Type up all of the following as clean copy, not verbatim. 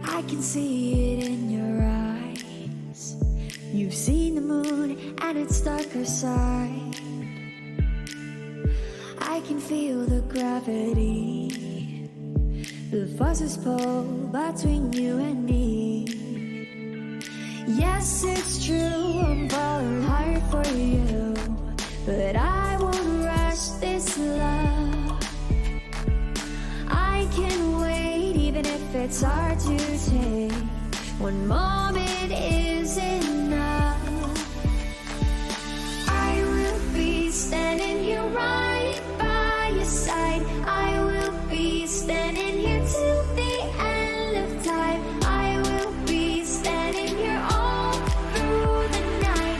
I can see it in your eyes. You've seen the moon and its darker side. I can feel the gravity, the forces pull between you and me. Yes, it's true, I'm falling hard for you, but I won't rush this love. I can wait even if it's hard to take. One moment is enough. I will be standing here right by your side. I will be standing here till the end of time. I will be standing here all through the night,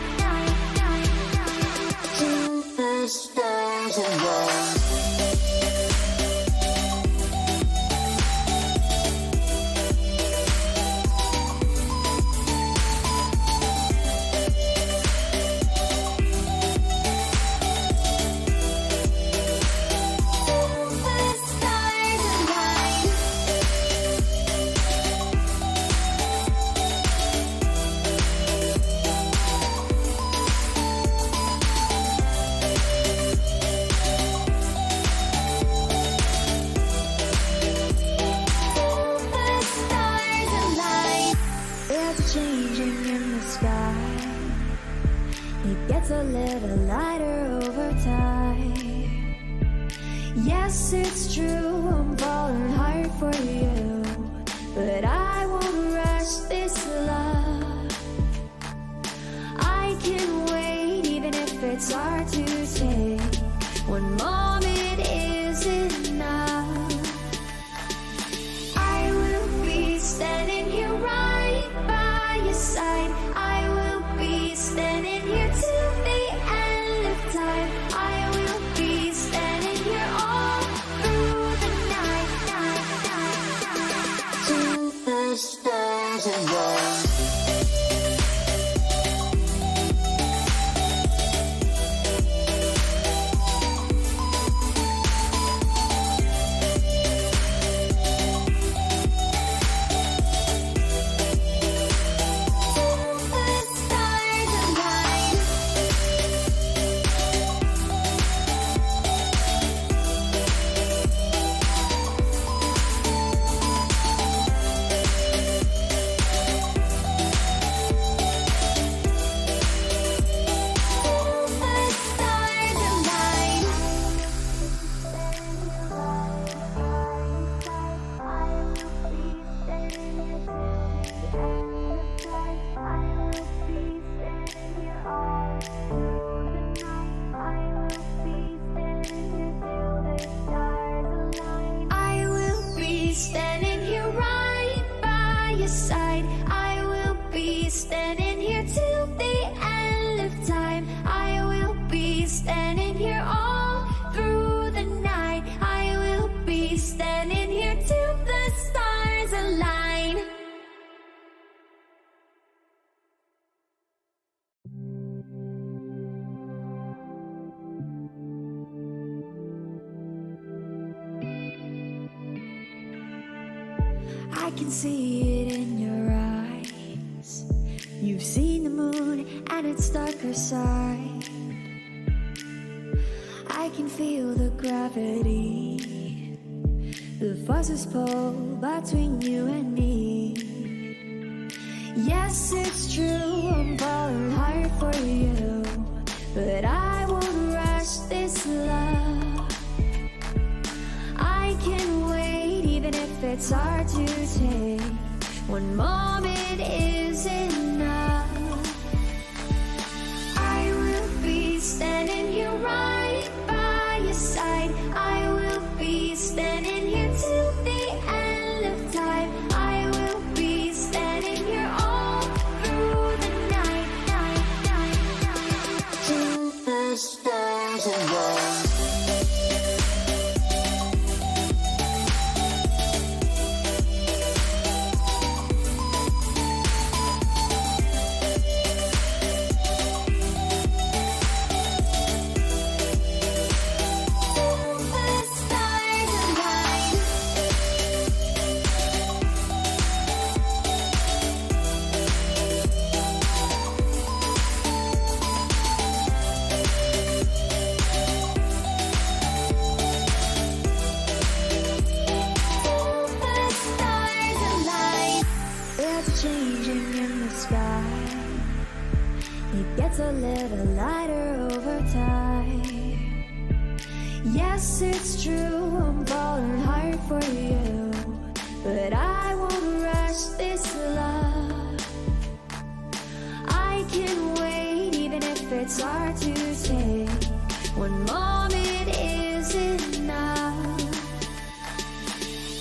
till the stars align. Changing in the sky, it gets a little lighter over time. Yes, it's true, I'm falling hard for you, but I won't rush this love. I can wait even if it's hard to take. One moment is enough. I will be standing here right by your side. I will be standing here till the end of time. I will be standing here all through the night, till the stars align. Standing here right by your side. I will be standing here till the end of time. I will be standing here all through the night. I will be standing here till the stars align. I can see it in your eyes. You've seen the moon and its darker side. I can feel the gravity, the forces pull between you and me. Yes, it's true, I'm falling hard for you, but I won't rush this love. I can wait even if it's hard to take. One moment is enough. I will be standing here right by your side. I will be standing here till the end of time. I will be standing here all through the night, till the stars align. little lighter over time. Yes, it's true, I'm falling hard for you, but I won't rush this love. I can wait even if it's hard to take. One moment isn't enough.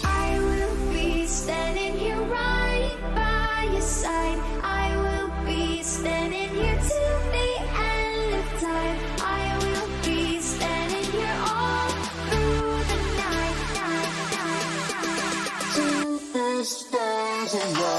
I will be standing here right by your side. I will be standing here till the end of time. I will be standing here all through the night, night, night, night. To the stars above.